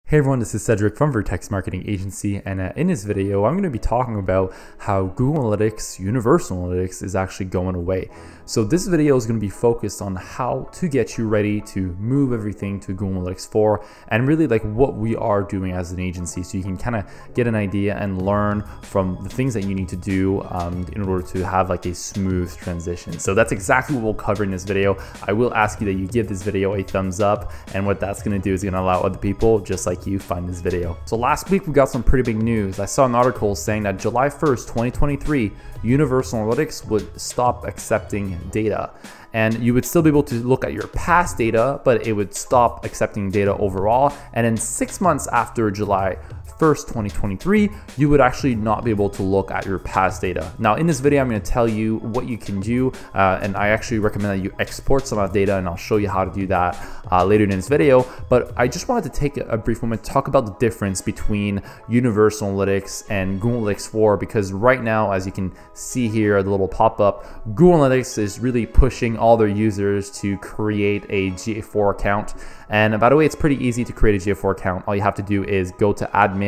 Hey everyone, this is Cedric from Vertex Marketing Agency, and in this video I'm going to be talking about how Google Analytics, Universal Analytics is actually going away. So this video is going to be focused on how to get you ready to move everything to Google Analytics 4 and really like what we are doing as an agency, so you can kind of get an idea and learn from the things that you need to do in order to have like a smooth transition. So that's exactly what we'll cover in this video. I will ask you that you give this video a thumbs up, and what that's going to do is going to allow other people just like you find this video. So last week we got some pretty big news. I saw an article saying that July 1st, 2023, Universal Analytics would stop accepting data. And you would still be able to look at your past data, but it would stop accepting data overall. And then 6 months after July 1st, 2023, you would actually not be able to look at your past data. Now in this video, I'm going to tell you what you can do, and I actually recommend that you export some of that data, and I'll show you how to do that later in this video. But I just wanted to take a brief moment to talk about the difference between Universal Analytics and Google Analytics 4, because right now, as you can see here, the little pop-up, Google Analytics is really pushing all their users to create a GA4 account. And by the way, it's pretty easy to create a GA4 account. All you have to do is go to admin,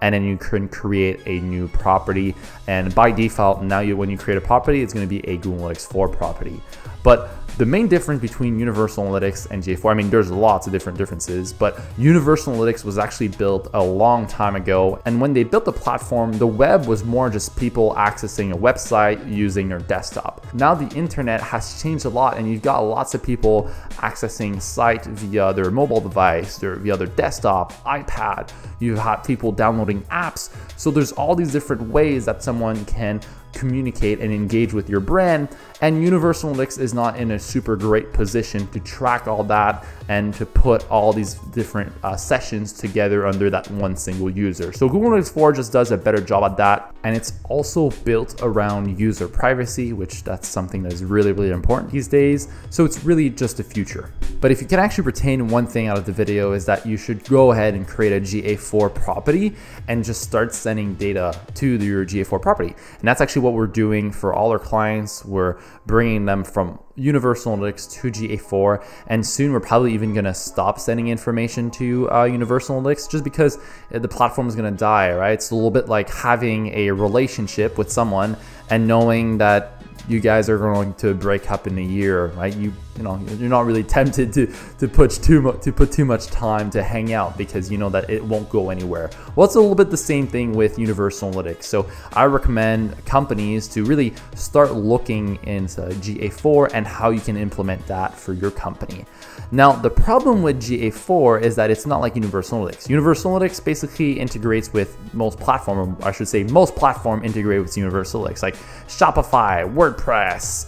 and then you can create a new property. And by default, now when you create a property, it's going to be a Google Analytics 4 property. But the main difference between Universal Analytics and GA4, I mean, there's lots of different differences, but Universal Analytics was actually built a long time ago. And when they built the platform, the web was more just people accessing a website using their desktop. Now the internet has changed a lot, and you've got lots of people accessing site via their mobile device, via their desktop, iPad. You have people downloading apps. So there's all these different ways that someone can communicate and engage with your brand, and Universal Analytics is not in a super great position to track all that and to put all these different sessions together under that one single user. So Google Analytics 4 just does a better job at that, and it's also built around user privacy, which that's something that is really important these days. So it's really just a future. But if you can actually retain one thing out of the video, is that you should go ahead and create a GA4 property and just start sending data to your GA4 property. And that's actually what we're doing for all our clients. We're bringing them from Universal Analytics to GA4, and soon we're probably even going to stop sending information to Universal Analytics, just because the platform is going to die, right? It's a little bit like having a relationship with someone and knowing that you guys are going to break up in a year, right? You know, you're not really tempted to put too much time to hang out, because you know that it won't go anywhere. Well, it's a little bit the same thing with Universal Analytics. So I recommend companies to really start looking into GA4 and how you can implement that for your company. Now, the problem with GA4 is that it's not like Universal Analytics. Universal Analytics basically integrates with most platform, or I should say most platform integrate with Universal Analytics, like Shopify, WordPress,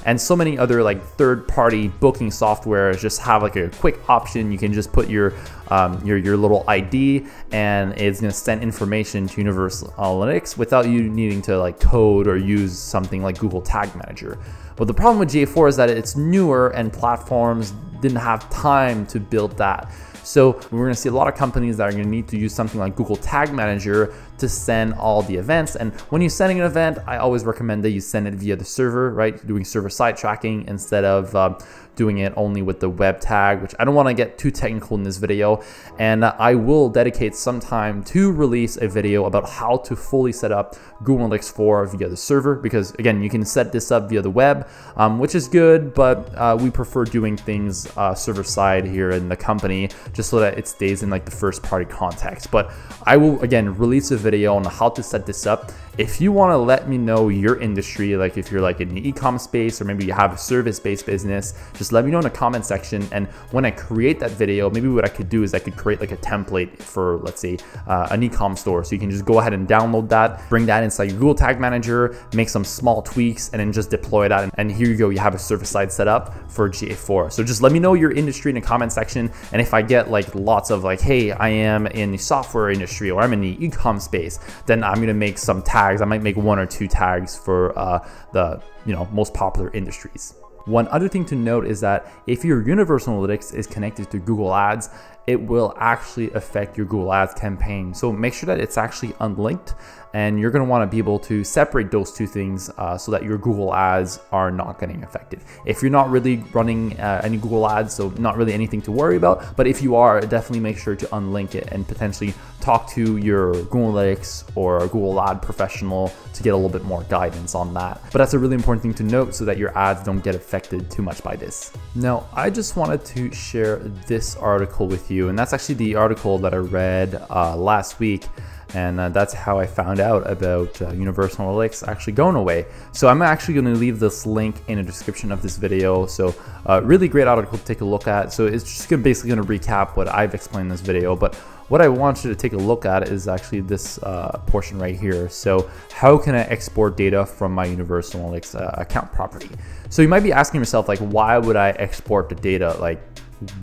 and so many other like third-party booking software. Just have like a quick option. You can just put your little ID, and it's going to send information to Universal Analytics without you needing to like code or use something like Google Tag Manager. But the problem with GA4 is that it's newer, and platforms didn't have time to build that. So we're going to see a lot of companies that are going to need to use something like Google Tag Manager to send all the events. And when you're sending an event, I always recommend that you send it via the server, right? Doing server-side tracking instead of doing it only with the web tag, which I don't want to get too technical in this video. And I will dedicate some time to release a video about how to fully set up Google Analytics 4 via the server, because again, you can set this up via the web, which is good, but we prefer doing things server-side here in the company, just so that it stays in like the first-party context. But I will again release a video on how to set this up. If you want to let me know your industry, like if you're like in the e-com space, or maybe you have a service-based business, just let me know in the comment section. And when I create that video, maybe what I could do is I could create like a template for, let's say, an e-com store. So you can just go ahead and download that, bring that inside your Google Tag Manager, make some small tweaks, and then just deploy that. And here you go, you have a server-side setup for GA4. So just let me know your industry in the comment section. And if I get like lots of like, hey, I am in the software industry, or I'm in the e-com space, then I'm gonna make some tags. I might make 1 or 2 tags for the most popular industries. One other thing to note is that if your Universal Analytics is connected to Google Ads, it will actually affect your Google Ads campaign. So make sure that it's actually unlinked. and you're going to want to be able to separate those two things so that your Google ads are not getting affected. If you're not really running any Google ads, so not really anything to worry about, but if you are, definitely make sure to unlink it and potentially talk to your Google Analytics or Google ad professional to get a little bit more guidance on that. But that's a really important thing to note so that your ads don't get affected too much by this. Now, I just wanted to share this article with you, and that's actually the article that I read last week. And that's how I found out about Universal Analytics actually going away. So I'm actually going to leave this link in the description of this video. So really great article to take a look at. So it's just basically going to recap what I've explained in this video. But what I want you to take a look at is actually this portion right here. So how can I export data from my Universal Analytics account property? So you might be asking yourself, like, why would I export the data? Like,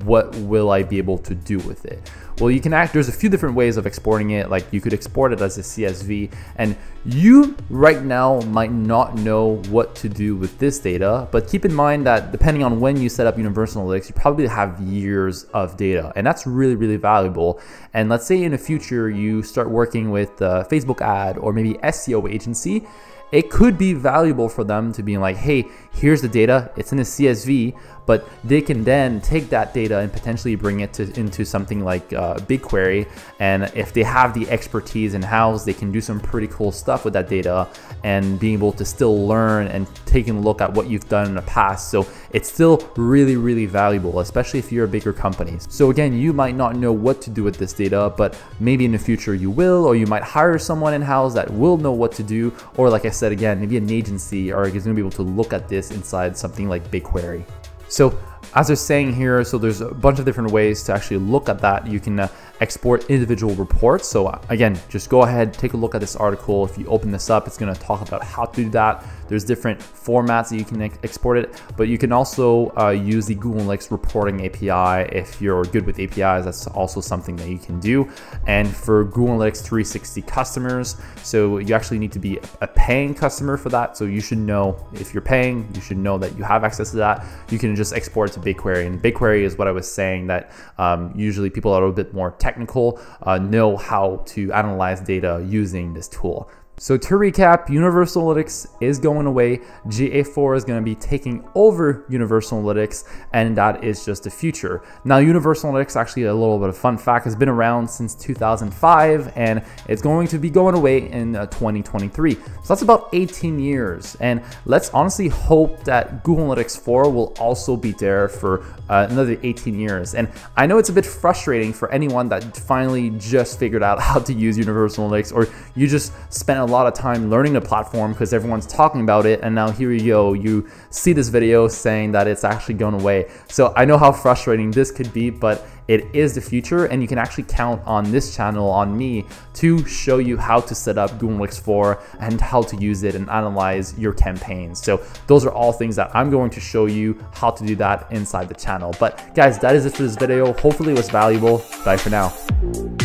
what will I be able to do with it? Well, you can there's a few different ways of exporting it. Like, you could export it as a CSV, and you right now might not know what to do with this data, but keep in mind that depending on when you set up Universal Analytics, you probably have years of data, and that's really, really valuable. And let's say in the future, you start working with a Facebook ad or maybe SEO agency, it could be valuable for them to be like, hey, here's the data, it's in a CSV, but they can then take that data and potentially bring it into something like BigQuery. And if they have the expertise in-house, they can do some pretty cool stuff with that data and being able to still learn and taking a look at what you've done in the past. So it's still really, really valuable, especially if you're a bigger company. So again, you might not know what to do with this data, but maybe in the future you will, or you might hire someone in-house that will know what to do. Or like I said, again, maybe an agency is going to be able to look at this inside something like BigQuery. So as they're saying here, so there's a bunch of different ways to actually look at that. You can export individual reports. So again, just go ahead, take a look at this article. If you open this up, it's going to talk about how to do that. There's different formats that you can export it, but you can also use the Google Analytics reporting API. If you're good with APIs, that's also something that you can do. And for Google Analytics 360 customers, so you actually need to be a paying customer for that. So you should know, if you're paying, you should know that you have access to that. You can just export it to BigQuery, and BigQuery is what I was saying, that usually people that are a bit more technical know how to analyze data using this tool. So to recap, Universal Analytics is going away. GA4 is going to be taking over Universal Analytics, and that is just the future. Now, Universal Analytics, actually a little bit of fun fact, has been around since 2005, and it's going to be going away in 2023. So that's about 18 years. And let's honestly hope that Google Analytics 4 will also be there for another 18 years. And I know it's a bit frustrating for anyone that finally just figured out how to use Universal Analytics, or you just spent a lot of time learning the platform because everyone's talking about it, and now here you go, you see this video saying that it's actually going away. So I know how frustrating this could be, but it is the future, and you can actually count on this channel, on me, to show you how to set up Google Analytics 4 and how to use it and analyze your campaigns. So those are all things that I'm going to show you how to do that inside the channel. But guys, that is it for this video. Hopefully it was valuable. Bye for now.